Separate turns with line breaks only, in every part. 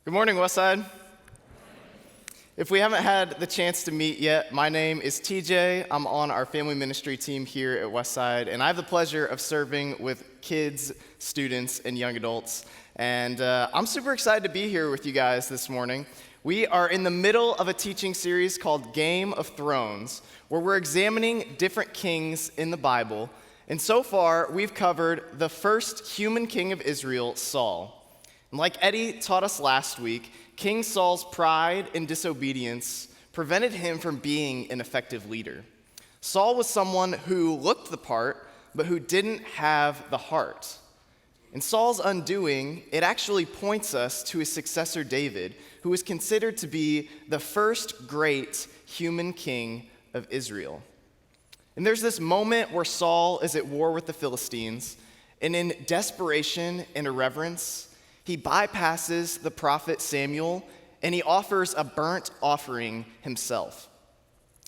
Good morning, Westside. If we haven't had the chance to meet yet, my name is TJ. I'm on our family ministry team here at Westside, and I have the pleasure of serving with kids, students, and young adults. And I'm super excited to be here with you guys this morning. We are in the middle of a teaching series called Game of Thrones, where we're examining different kings in the Bible. And so far, we've covered the first human king of Israel, Saul. And like Eddie taught us last week, King Saul's pride and disobedience prevented him from being an effective leader. Saul was someone who looked the part, but who didn't have the heart. In Saul's undoing, it actually points us to his successor David, who is considered to be the first great human king of Israel. And there's this moment where Saul is at war with the Philistines, and in desperation and irreverence, he bypasses the prophet Samuel, and he offers a burnt offering himself.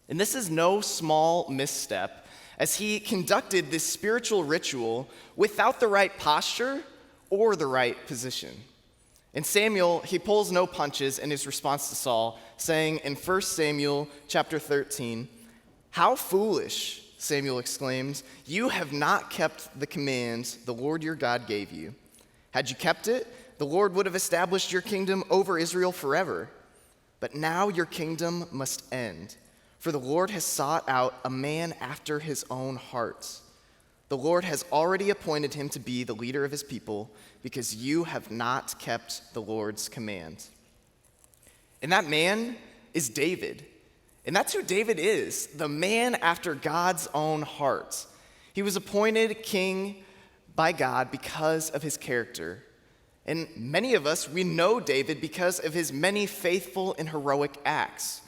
And this is no small misstep, as he conducted this spiritual ritual without the right posture or the right position. And Samuel, he pulls no punches in his response to Saul, saying in 1 Samuel chapter 13, "How foolish," Samuel exclaims, "you have not kept the commands the Lord your God gave you. Had you kept it, the Lord would have established your kingdom over Israel forever. But now your kingdom must end, for the Lord has sought out a man after his own heart. The Lord has already appointed him to be the leader of his people, because you have not kept the Lord's command." And that man is David. And that's who David is, the man after God's own heart. He was appointed king by God because of his character. And many of us, we know David because of his many faithful and heroic acts.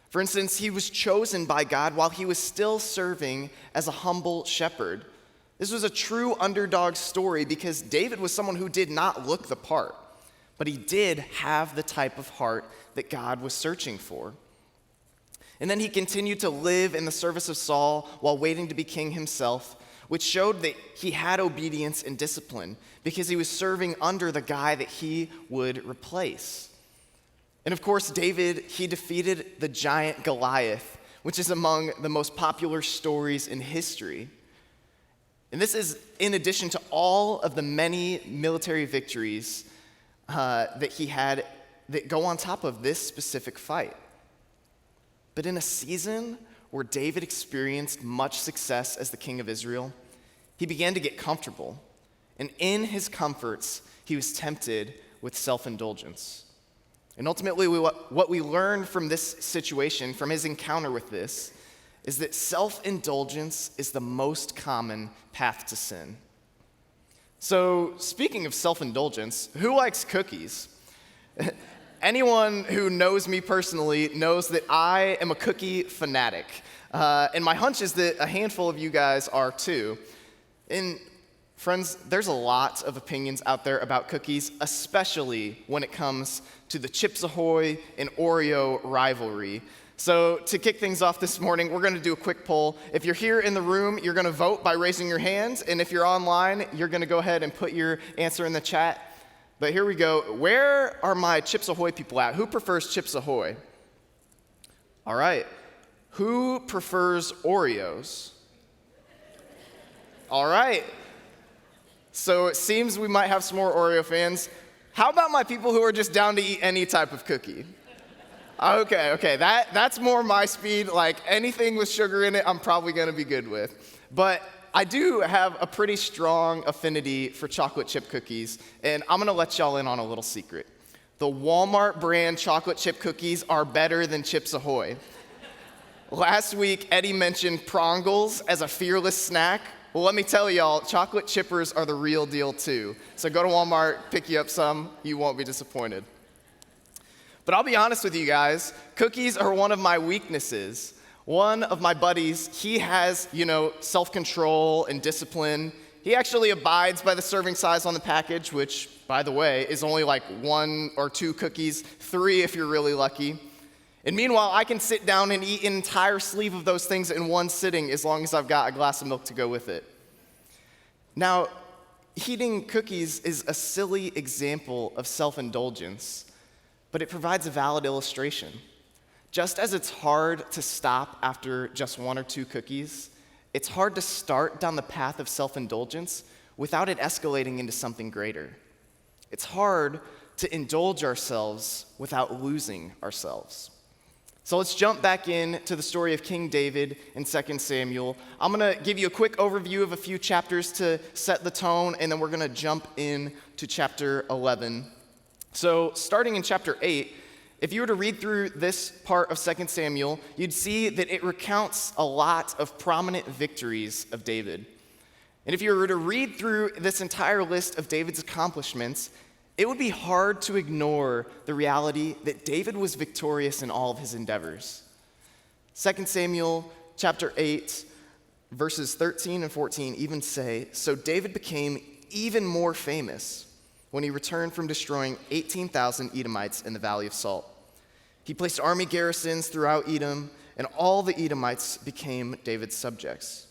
For instance, he was chosen by God while he was still serving as a humble shepherd. This was a true underdog story because David was someone who did not look the part, but he did have the type of heart that God was searching for. And then he continued to live in the service of Saul while waiting to be king himself, which showed that he had obedience and discipline because he was serving under the guy that he would replace. And of course, David, he defeated the giant Goliath, which is among the most popular stories in history. And this is in addition to all of the many military victories that he had that go on top of this specific fight. But in a season where David experienced much success as the king of Israel, he began to get comfortable. And in his comforts, he was tempted with self-indulgence. And ultimately, what we learned from this situation, from his encounter with this, is that self-indulgence is the most common path to sin. So, speaking of self-indulgence, who likes cookies? Anyone who knows me personally knows that I am a cookie fanatic. And my hunch is that a handful of you guys are too. And friends, there's a lot of opinions out there about cookies, especially when it comes to the Chips Ahoy and Oreo rivalry. So to kick things off this morning, we're going to do a quick poll. If you're here in the room, you're going to vote by raising your hands. And if you're online, you're going to go ahead and put your answer in the chat. But here we go. Where are my Chips Ahoy people at? Who prefers Chips Ahoy? All right. Who prefers Oreos? All right. So it seems we might have some more Oreo fans. How about my people who are just down to eat any type of cookie? Okay. That's more my speed. Like anything with sugar in it, I'm probably going to be good with. But I do have a pretty strong affinity for chocolate chip cookies, and I'm going to let y'all in on a little secret. The Walmart brand chocolate chip cookies are better than Chips Ahoy. Last week, Eddie mentioned Prongles as a fearless snack. Well, let me tell y'all, chocolate chippers are the real deal too. So go to Walmart, pick you up some, you won't be disappointed. But I'll be honest with you guys, cookies are one of my weaknesses. One of my buddies, he has, self-control and discipline. He actually abides by the serving size on the package, which, by the way, is only like 1 or 2 cookies, 3 if you're really lucky. And meanwhile, I can sit down and eat an entire sleeve of those things in one sitting as long as I've got a glass of milk to go with it. Now, eating cookies is a silly example of self-indulgence. but it provides a valid illustration. Just as it's hard to stop after just one or two cookies, it's hard to start down the path of self-indulgence without it escalating into something greater. It's hard to indulge ourselves without losing ourselves. So let's jump back into the story of King David in 2 Samuel. I'm going to give you a quick overview of a few chapters to set the tone, and then we're going to jump into chapter 11. So starting in chapter 8, if you were to read through this part of 2 Samuel, you'd see that it recounts a lot of prominent victories of David. And if you were to read through this entire list of David's accomplishments, it would be hard to ignore the reality that David was victorious in all of his endeavors. 2 Samuel chapter 8, verses 13 and 14 even say, "So David became even more famous when he returned from destroying 18,000 Edomites in the Valley of Salt. He placed army garrisons throughout Edom, and all the Edomites became David's subjects.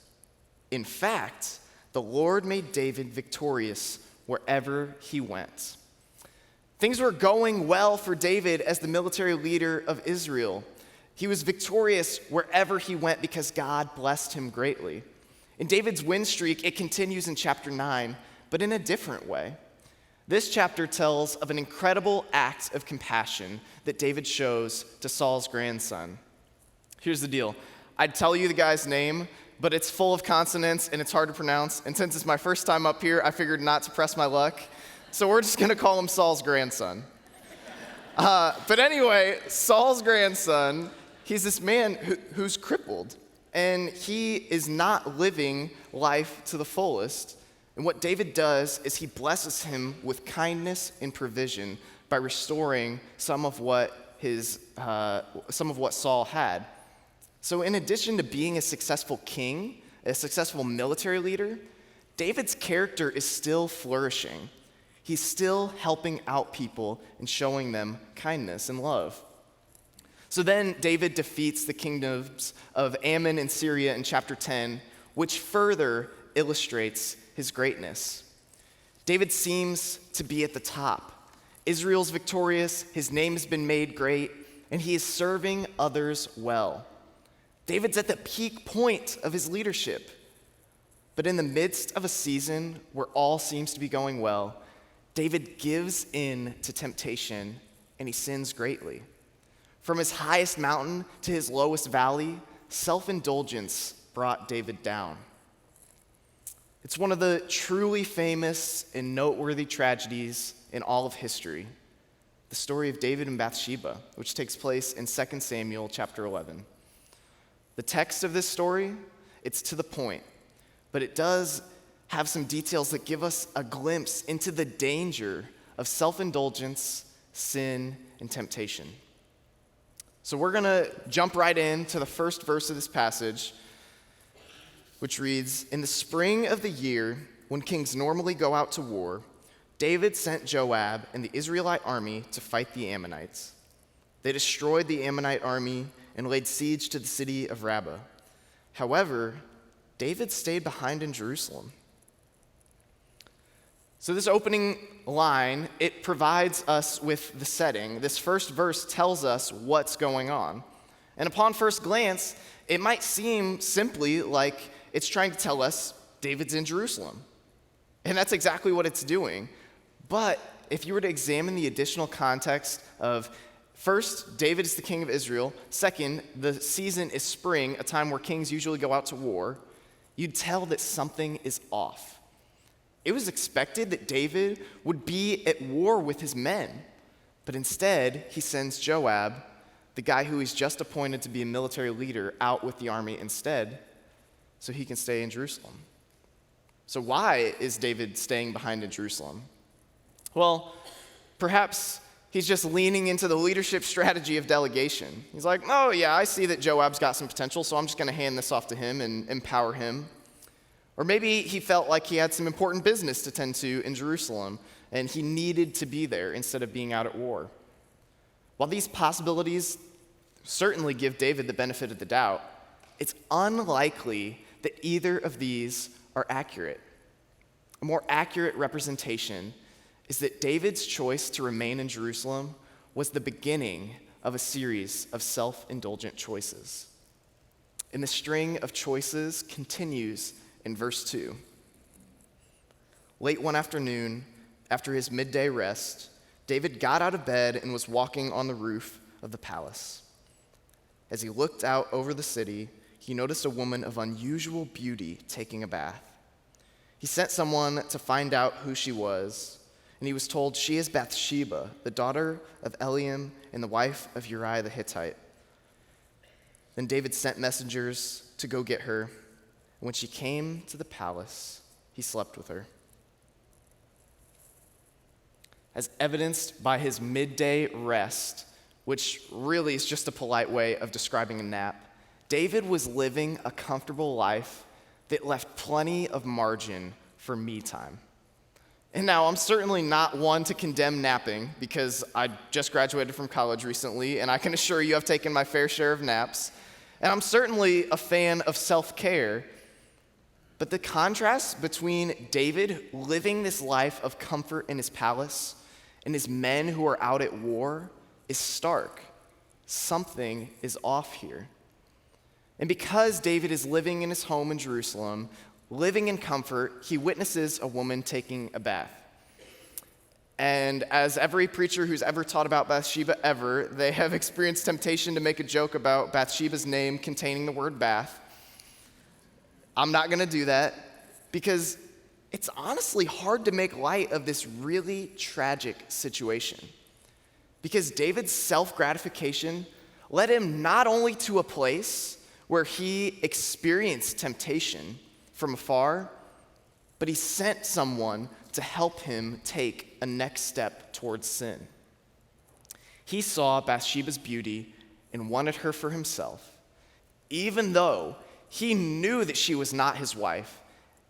In fact, the Lord made David victorious wherever he went." Things were going well for David as the military leader of Israel. He was victorious wherever he went because God blessed him greatly. In David's win streak, it continues in chapter 9, but in a different way. This chapter tells of an incredible act of compassion that David shows to Saul's grandson. Here's the deal. I'd tell you the guy's name, but it's full of consonants and it's hard to pronounce. And since it's my first time up here, I figured not to press my luck. So we're just going to call him Saul's grandson. But anyway, Saul's grandson, he's this man who's crippled, and he is not living life to the fullest. And what David does is he blesses him with kindness and provision by restoring some of what Saul had. So in addition to being a successful king, a successful military leader, David's character is still flourishing. He's still helping out people and showing them kindness and love. So then David defeats the kingdoms of Ammon and Syria in chapter 10, which further illustrates his greatness. David seems to be at the top. Israel's victorious, his name has been made great, and he is serving others well. David's at the peak point of his leadership. But in the midst of a season where all seems to be going well, David gives in to temptation and he sins greatly. From his highest mountain to his lowest valley, self-indulgence brought David down. It's one of the truly famous and noteworthy tragedies in all of history, the story of David and Bathsheba, which takes place in 2 Samuel chapter 11. The text of this story, it's to the point, but it does have some details that give us a glimpse into the danger of self-indulgence, sin, and temptation. So we're going to jump right into the first verse of this passage, which reads, "In the spring of the year, when kings normally go out to war, David sent Joab and the Israelite army to fight the Ammonites. They destroyed the Ammonite army and laid siege to the city of Rabbah. However, David stayed behind in Jerusalem." So this opening line, it provides us with the setting. This first verse tells us what's going on. And upon first glance, it might seem simply like it's trying to tell us David's in Jerusalem. And that's exactly what it's doing. But if you were to examine the additional context of, first, David is the king of Israel. Second, the season is spring, a time where kings usually go out to war, you'd tell that something is off. It was expected that David would be at war with his men, but instead he sends Joab, the guy who he's just appointed to be a military leader, out with the army instead so he can stay in Jerusalem. So why is David staying behind in Jerusalem? Well, perhaps he's just leaning into the leadership strategy of delegation. He's like, oh yeah, I see that Joab's got some potential, so I'm just going to hand this off to him and empower him. Or maybe he felt like he had some important business to tend to in Jerusalem, and he needed to be there instead of being out at war. While these possibilities certainly give David the benefit of the doubt, it's unlikely that either of these are accurate. A more accurate representation is that David's choice to remain in Jerusalem was the beginning of a series of self-indulgent choices. And the string of choices continues in verse 2. Late one afternoon, after his midday rest, David got out of bed and was walking on the roof of the palace. As he looked out over the city, he noticed a woman of unusual beauty taking a bath. He sent someone to find out who she was, and he was told, "She is Bathsheba, the daughter of Eliam and the wife of Uriah the Hittite." Then David sent messengers to go get her. And when she came to the palace, he slept with her. As evidenced by his midday rest, which really is just a polite way of describing a nap, David was living a comfortable life that left plenty of margin for me time. And now, I'm certainly not one to condemn napping because I just graduated from college recently, and I can assure you I've taken my fair share of naps. And I'm certainly a fan of self-care. But the contrast between David living this life of comfort in his palace and his men who are out at war is stark. Something is off here. And because David is living in his home in Jerusalem, living in comfort, he witnesses a woman taking a bath. And as every preacher who's ever taught about Bathsheba ever, they have experienced temptation to make a joke about Bathsheba's name containing the word bath. I'm not going to do that because it's honestly hard to make light of this really tragic situation. Because David's self-gratification led him not only to a place where he experienced temptation from afar, but he sent someone to help him take a next step towards sin. He saw Bathsheba's beauty and wanted her for himself, even though he knew that she was not his wife.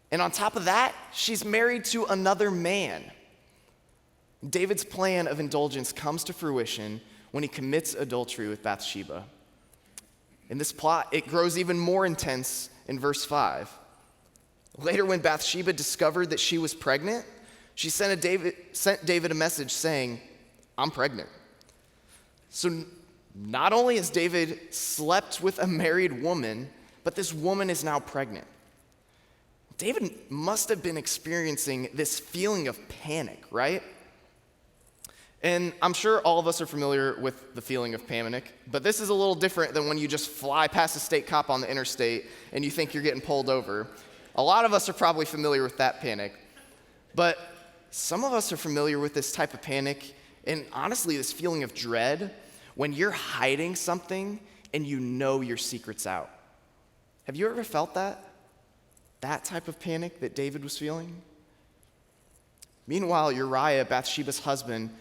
And on top of that, she's married to another man. David's plan of indulgence comes to fruition when he commits adultery with Bathsheba. In this plot, it grows even more intense in verse 5. Later, when Bathsheba discovered that she was pregnant, she sent David a message saying, "I'm pregnant." So not only has David slept with a married woman, but this woman is now pregnant. David must have been experiencing this feeling of panic, right? And I'm sure all of us are familiar with the feeling of panic, but this is a little different than when you just fly past a state cop on the interstate and you think you're getting pulled over. A lot of us are probably familiar with that panic, but some of us are familiar with this type of panic and honestly this feeling of dread when you're hiding something and you know your secret's out. Have you ever felt that? That type of panic that David was feeling? Meanwhile, Uriah, Bathsheba's husband,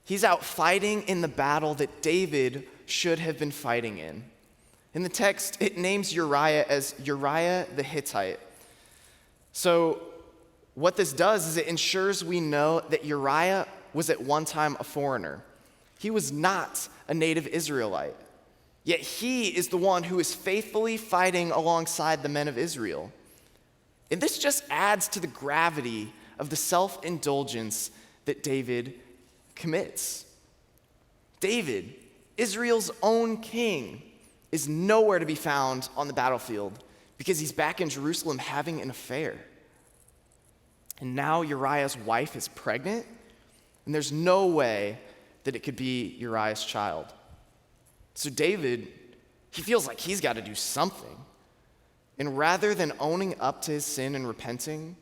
he's out fighting in the battle that David should have been fighting in. In the text, it names Uriah as Uriah the Hittite. So what this does is it ensures we know that Uriah was at one time a foreigner. He was not a native Israelite. Yet he is the one who is faithfully fighting alongside the men of Israel. And this just adds to the gravity of the self-indulgence that David commits. David, Israel's own king, is nowhere to be found on the battlefield because he's back in Jerusalem having an affair. And now Uriah's wife is pregnant, and there's no way that it could be Uriah's child. So David, he feels like he's got to do something. And rather than owning up to his sin and repenting,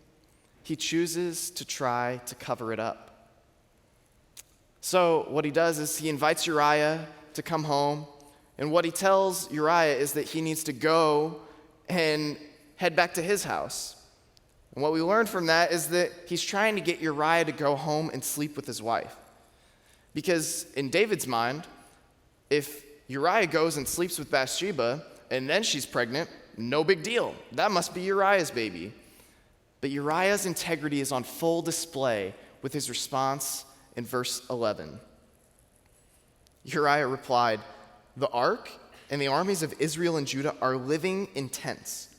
he chooses to try to cover it up. So what he does is he invites Uriah to come home, and what he tells Uriah is that he needs to go and head back to his house. And what we learn from that is that he's trying to get Uriah to go home and sleep with his wife. Because in David's mind, if Uriah goes and sleeps with Bathsheba and then she's pregnant, no big deal. That must be Uriah's baby. But Uriah's integrity is on full display with his response in verse 11. Uriah replied, "The ark and the armies of Israel and Judah are living in tents,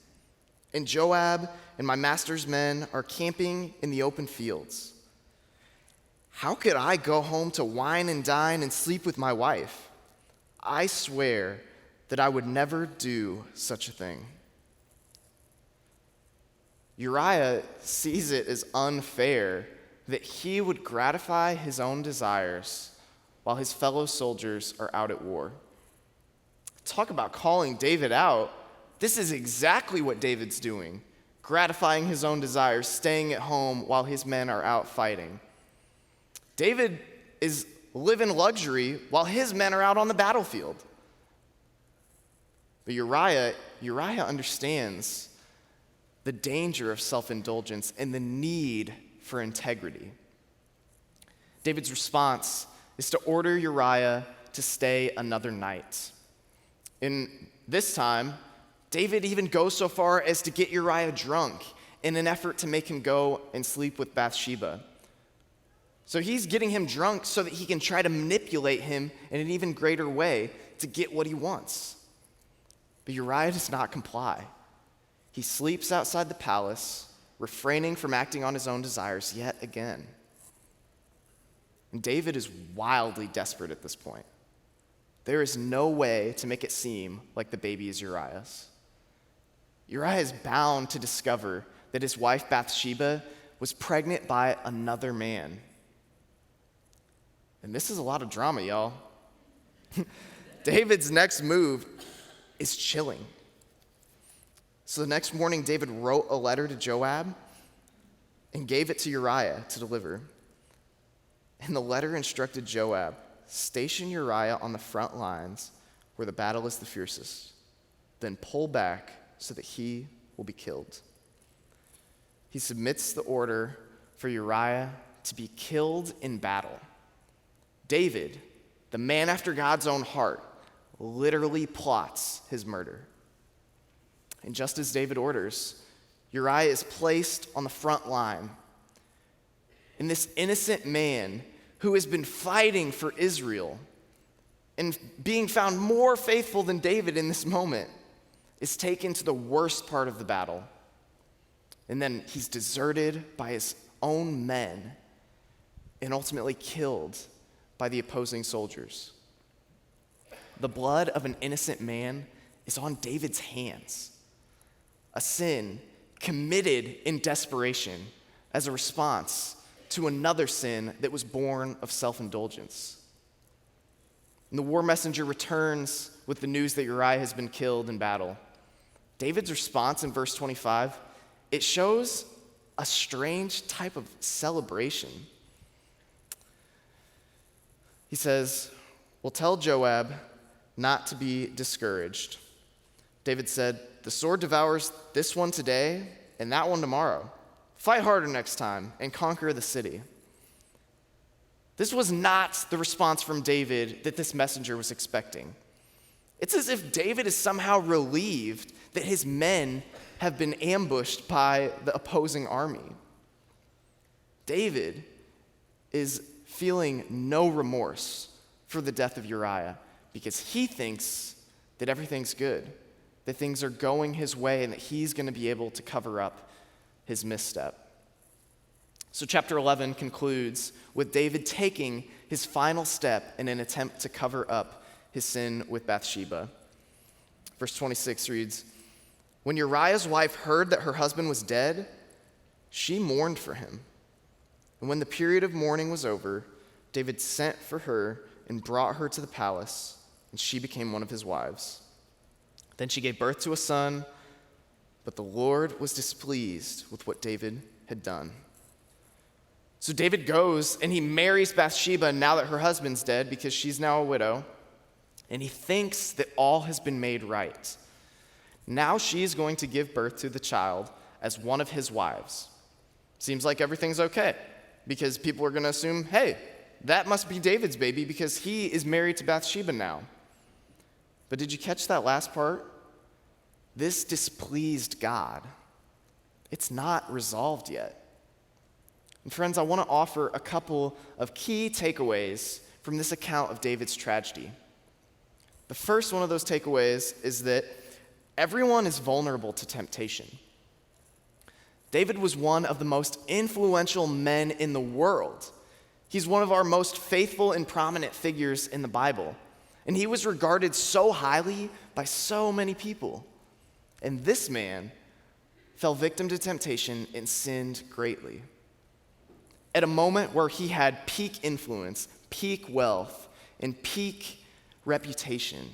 and Joab and my master's men are camping in the open fields." How could I go home to wine and dine and sleep with my wife? I swear that I would never do such a thing. Uriah sees it as unfair that he would gratify his own desires while his fellow soldiers are out at war. Talk about calling David out. This is exactly what David's doing, gratifying his own desires, staying at home while his men are out fighting. David is living luxury while his men are out on the battlefield. But Uriah understands the danger of self-indulgence and the need for integrity. David's response is to order Uriah to stay another night. And this time, David even goes so far as to get Uriah drunk in an effort to make him go and sleep with Bathsheba. So he's getting him drunk so that he can try to manipulate him in an even greater way to get what he wants. But Uriah does not comply. He sleeps outside the palace, refraining from acting on his own desires yet again. And David is wildly desperate at this point. There is no way to make it seem like the baby is Uriah's. Uriah is bound to discover that his wife Bathsheba was pregnant by another man. And this is a lot of drama, y'all. David's next move is chilling. So the next morning, David wrote a letter to Joab and gave it to Uriah to deliver. And the letter instructed Joab, station Uriah on the front lines where the battle is the fiercest, then pull back so that he will be killed. He submits the order for Uriah to be killed in battle. David, the man after God's own heart, literally plots his murder. And just as David orders, Uriah is placed on the front line. And this innocent man who has been fighting for Israel and being found more faithful than David in this moment is taken to the worst part of the battle. And then he's deserted by his own men and ultimately killed by the opposing soldiers. The blood of an innocent man is on David's hands, a sin committed in desperation as a response to another sin that was born of self-indulgence. And the war messenger returns with the news that Uriah has been killed in battle. David's response in verse 25, it shows a strange type of celebration. He says, "Well, tell Joab not to be discouraged." David said, "The sword devours this one today and that one tomorrow. Fight harder next time and conquer the city." This was not the response from David that this messenger was expecting. It's as if David is somehow relieved that his men have been ambushed by the opposing army. David is feeling no remorse for the death of Uriah because he thinks that everything's good, that things are going his way, and that he's going to be able to cover up his misstep. So chapter 11 concludes with David taking his final step in an attempt to cover up his sin with Bathsheba. Verse 26 reads, "When Uriah's wife heard that her husband was dead, she mourned for him. And when the period of mourning was over, David sent for her and brought her to the palace, and she became one of his wives. Then she gave birth to a son, but the Lord was displeased with what David had done." So David goes and he marries Bathsheba now that her husband's dead because she's now a widow, and he thinks that all has been made right. Now she is going to give birth to the child as one of his wives. Seems like everything's okay because people are going to assume, hey, that must be David's baby because he is married to Bathsheba now. But did you catch that last part? This displeased God. It's not resolved yet. And friends, I want to offer a couple of key takeaways from this account of David's tragedy. The first one of those takeaways is that everyone is vulnerable to temptation. David was one of the most influential men in the world, He's one of our most faithful and prominent figures in the Bible, and he was regarded so highly by so many people. And this man fell victim to temptation and sinned greatly. At a moment where he had peak influence, peak wealth, and peak reputation,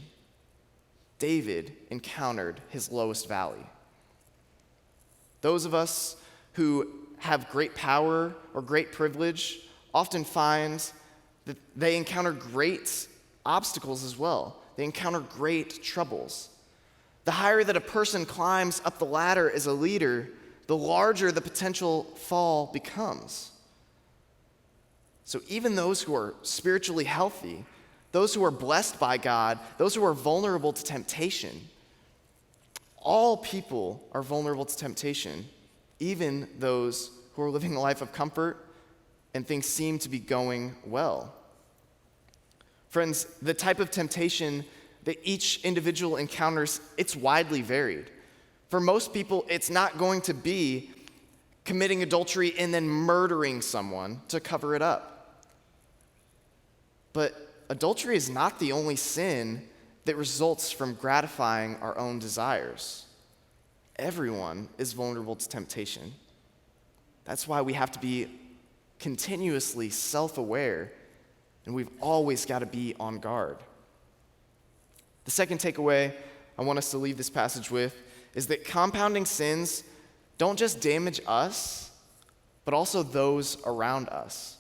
David encountered his lowest valley. Those of us who have great power or great privilege often find that they encounter great obstacles as well. They encounter great troubles. The higher that a person climbs up the ladder as a leader, the larger the potential fall becomes. So even those who are spiritually healthy, those who are blessed by God, those who are vulnerable to temptation, all people are vulnerable to temptation, even those who are living a life of comfort and things seem to be going well. Friends, the type of temptation that each individual encounters, it's widely varied. For most people, it's not going to be committing adultery and then murdering someone to cover it up. But adultery is not the only sin that results from gratifying our own desires. Everyone is vulnerable to temptation. That's why we have to be continuously self-aware, and we've always got to be on guard. The second takeaway I want us to leave this passage with is that compounding sins don't just damage us, but also those around us.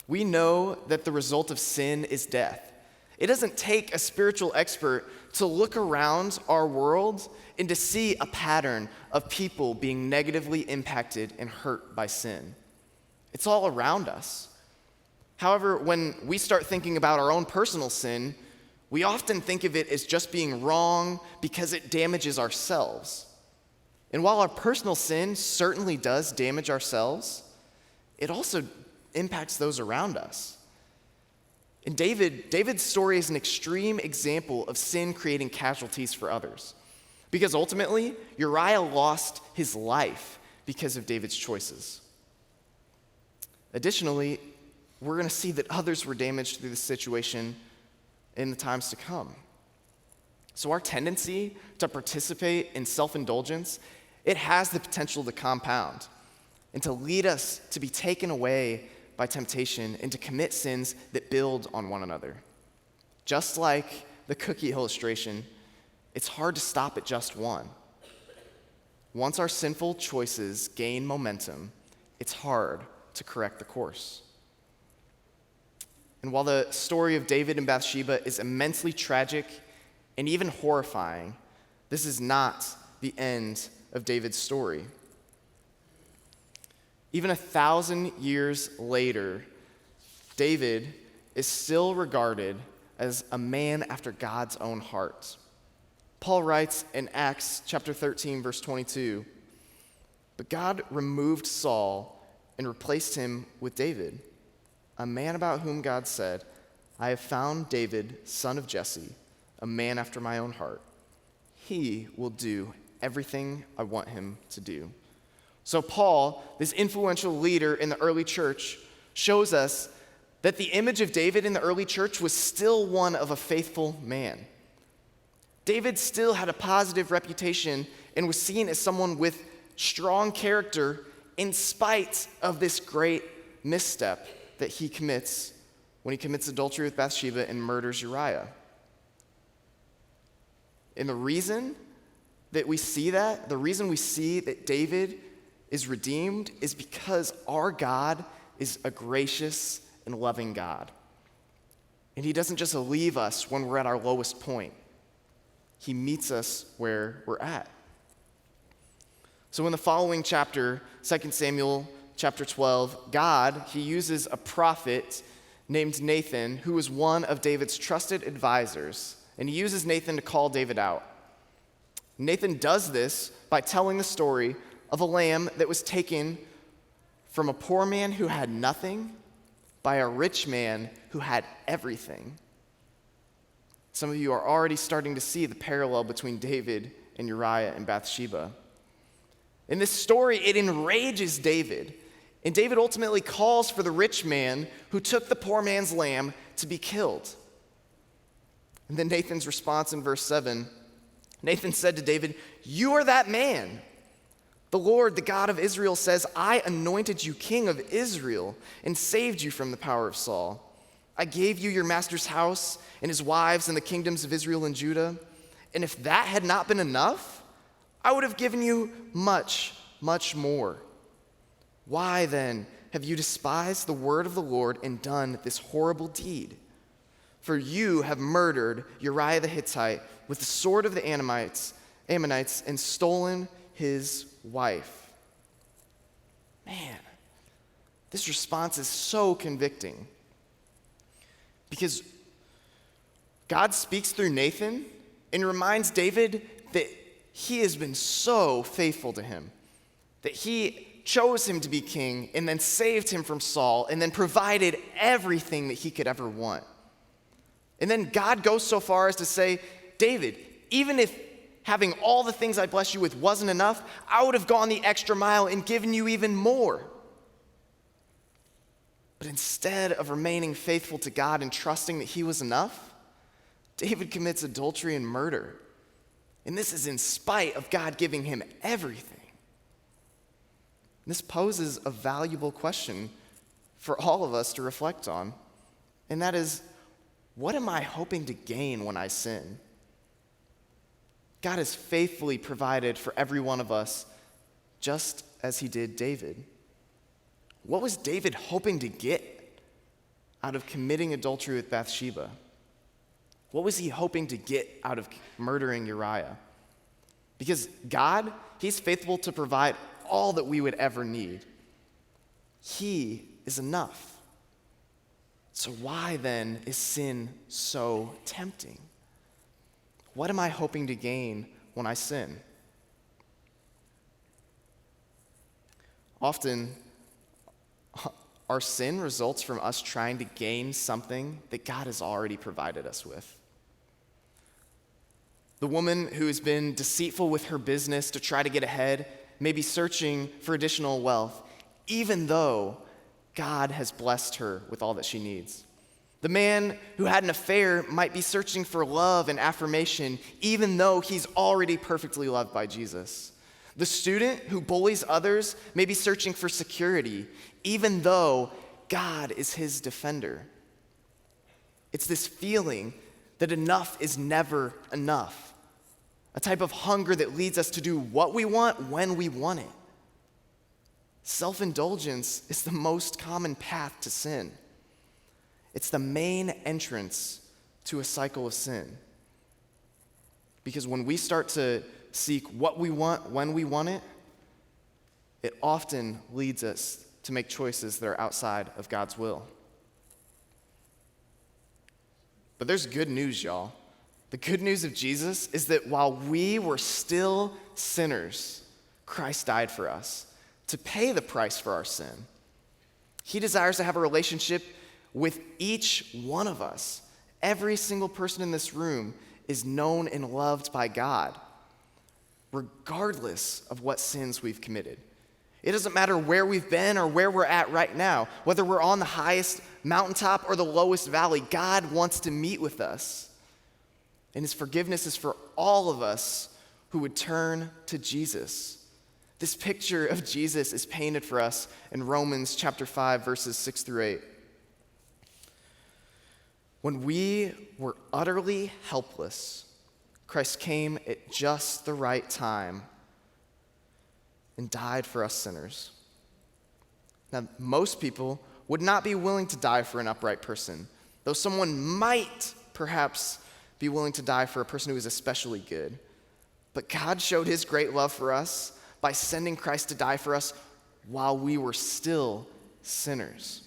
We know that the result of sin is death. It doesn't take a spiritual expert to look around our world and to see a pattern of people being negatively impacted and hurt by sin. It's all around us. However, when we start thinking about our own personal sin, we often think of it as just being wrong because it damages ourselves. And while our personal sin certainly does damage ourselves, it also impacts those around us. And David's story is an extreme example of sin creating casualties for others. Because ultimately, Uriah lost his life because of David's choices. Additionally, we're going to see that others were damaged through this situation in the times to come. So our tendency to participate in self-indulgence, it has the potential to compound and to lead us to be taken away by temptation and to commit sins that build on one another. Just like the cookie illustration, it's hard to stop at just one. Once our sinful choices gain momentum, it's hard to correct the course. And while the story of David and Bathsheba is immensely tragic and even horrifying, this is not the end of David's story. Even 1,000 years later, David is still regarded as a man after God's own heart. Paul writes in Acts chapter 13, verse 22, "But God removed Saul and replaced him with David, a man about whom God said, 'I have found David, son of Jesse, a man after my own heart. He will do everything I want him to do.'" So Paul, this influential leader in the early church, shows us that the image of David in the early church was still one of a faithful man. David still had a positive reputation and was seen as someone with strong character in spite of this great misstep that he commits when he commits adultery with Bathsheba and murders Uriah. And the reason that we see that, the reason we see that David is redeemed is because our God is a gracious and loving God. And he doesn't just leave us when we're at our lowest point. He meets us where we're at. So in the following chapter, 2 Samuel chapter 12, God, he uses a prophet named Nathan, who was one of David's trusted advisors, and he uses Nathan to call David out. Nathan does this by telling the story of a lamb that was taken from a poor man who had nothing by a rich man who had everything. Some of you are already starting to see the parallel between David and Uriah and Bathsheba. In this story, it enrages David, And David ultimately calls for the rich man who took the poor man's lamb to be killed. And then Nathan's response in verse 7, Nathan said to David, "You are that man. The Lord, the God of Israel, says, I anointed you king of Israel and saved you from the power of Saul. I gave you your master's house and his wives and the kingdoms of Israel and Judah. And if that had not been enough, I would have given you much, much more. Why then have you despised the word of the Lord and done this horrible deed? For you have murdered Uriah the Hittite with the sword of the Ammonites and stolen his wife." Man, this response is so convicting because God speaks through Nathan and reminds David that he has been so faithful to him, that he chose him to be king and then saved him from Saul and then provided everything that he could ever want. And then God goes so far as to say, David, even if having all the things I bless you with wasn't enough, I would have gone the extra mile and given you even more. But instead of remaining faithful to God and trusting that he was enough, David commits adultery and murder. And this is in spite of God giving him everything. This poses a valuable question for all of us to reflect on, and that is, what am I hoping to gain when I sin? God has faithfully provided for every one of us, just as he did David. What was David hoping to get out of committing adultery with Bathsheba? What was he hoping to get out of murdering Uriah? Because God, he's faithful to provide all that we would ever need. He is enough. So why then is sin so tempting? What am I hoping to gain when I sin? Often, our sin results from us trying to gain something that God has already provided us with. The woman who has been deceitful with her business to try to get ahead may be searching for additional wealth, even though God has blessed her with all that she needs. The man who had an affair might be searching for love and affirmation, even though he's already perfectly loved by Jesus. The student who bullies others may be searching for security, even though God is his defender. It's this feeling that enough is never enough, a type of hunger that leads us to do what we want when we want it. Self-indulgence is the most common path to sin. It's the main entrance to a cycle of sin. Because when we start to seek what we want when we want it, it often leads us to make choices that are outside of God's will. But there's good news, y'all. The good news of Jesus is that while we were still sinners, Christ died for us to pay the price for our sin. He desires to have a relationship with each one of us. Every single person in this room is known and loved by God, regardless of what sins we've committed. It doesn't matter where we've been or where we're at right now, whether we're on the highest mountaintop or the lowest valley, God wants to meet with us. And his forgiveness is for all of us who would turn to Jesus. This picture of Jesus is painted for us in Romans chapter 5, verses 6 through 8. When we were utterly helpless, Christ came at just the right time and died for us sinners. Now, most people would not be willing to die for an upright person, though someone might perhaps be willing to die for a person who is especially good. But God showed his great love for us by sending Christ to die for us while we were still sinners.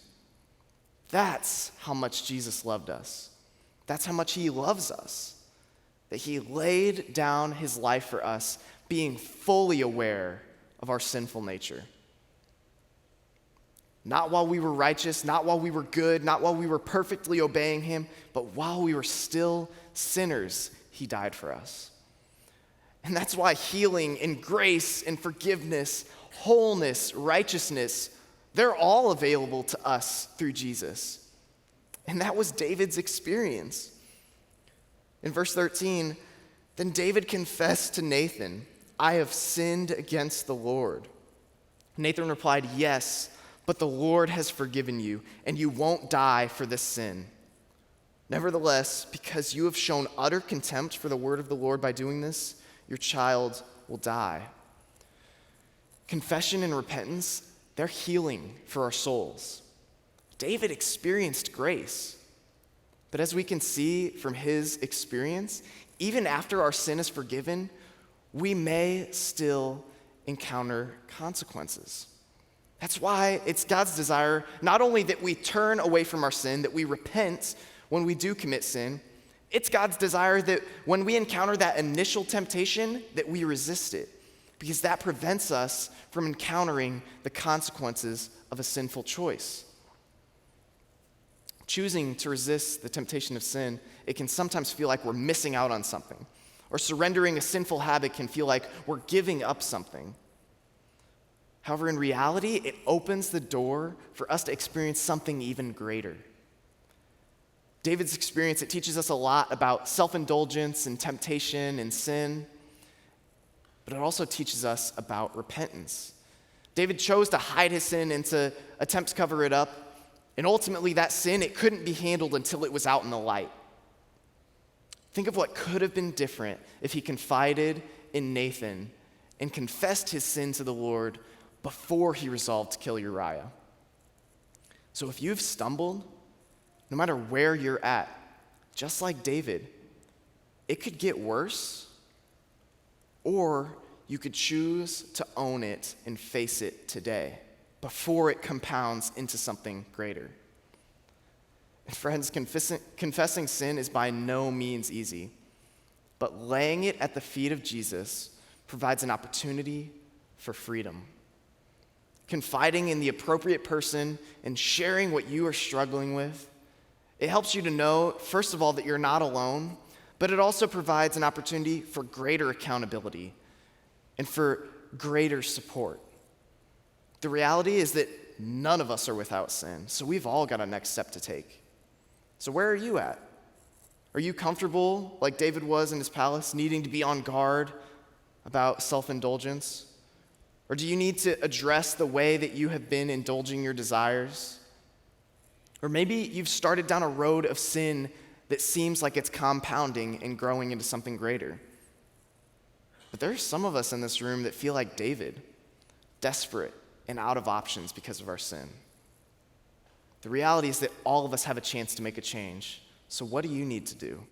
That's how much Jesus loved us. That's how much he loves us, that he laid down his life for us, being fully aware of our sinful nature. Not while we were righteous, not while we were good, not while we were perfectly obeying him, but while we were still sinners, he died for us. And that's why healing and grace and forgiveness, wholeness, righteousness They're all available to us through Jesus. And that was David's experience. In verse 13, then David confessed to Nathan, I have sinned against the Lord. Nathan replied, yes, but the Lord has forgiven you, and you won't die for this sin. Nevertheless, because you have shown utter contempt for the word of the Lord by doing this, your child will die. Confession and repentance, they're healing for our souls. David experienced grace. But as we can see from his experience, even after our sin is forgiven, we may still encounter consequences. That's why it's God's desire not only that we turn away from our sin, that we repent when we do commit sin, it's God's desire that when we encounter that initial temptation, that we resist it, because that prevents us from encountering the consequences of a sinful choice. Choosing to resist the temptation of sin, it can sometimes feel like we're missing out on something, or surrendering a sinful habit can feel like we're giving up something. However, in reality, it opens the door for us to experience something even greater. David's experience, it teaches us a lot about self-indulgence and temptation and sin, but it also teaches us about repentance. David chose to hide his sin and to attempt to cover it up, and ultimately that sin, it couldn't be handled until it was out in the light. Think of what could have been different if he confided in Nathan and confessed his sin to the Lord before he resolved to kill Uriah. So if you've stumbled, no matter where you're at, just like David, it could get worse, or you could choose to own it and face it today before it compounds into something greater. And friends, confessing sin is by no means easy, but laying it at the feet of Jesus provides an opportunity for freedom. Confiding in the appropriate person and sharing what you are struggling with, it helps you to know, first of all, that you're not alone, but it also provides an opportunity for greater accountability and for greater support. The reality is that none of us are without sin, so we've all got a next step to take. So where are you at? Are you comfortable, like David was in his palace, needing to be on guard about self-indulgence? Or do you need to address the way that you have been indulging your desires? Or maybe you've started down a road of sin that seems like it's compounding and growing into something greater. But there are some of us in this room that feel like David, desperate and out of options because of our sin. The reality is that all of us have a chance to make a change. So what do you need to do?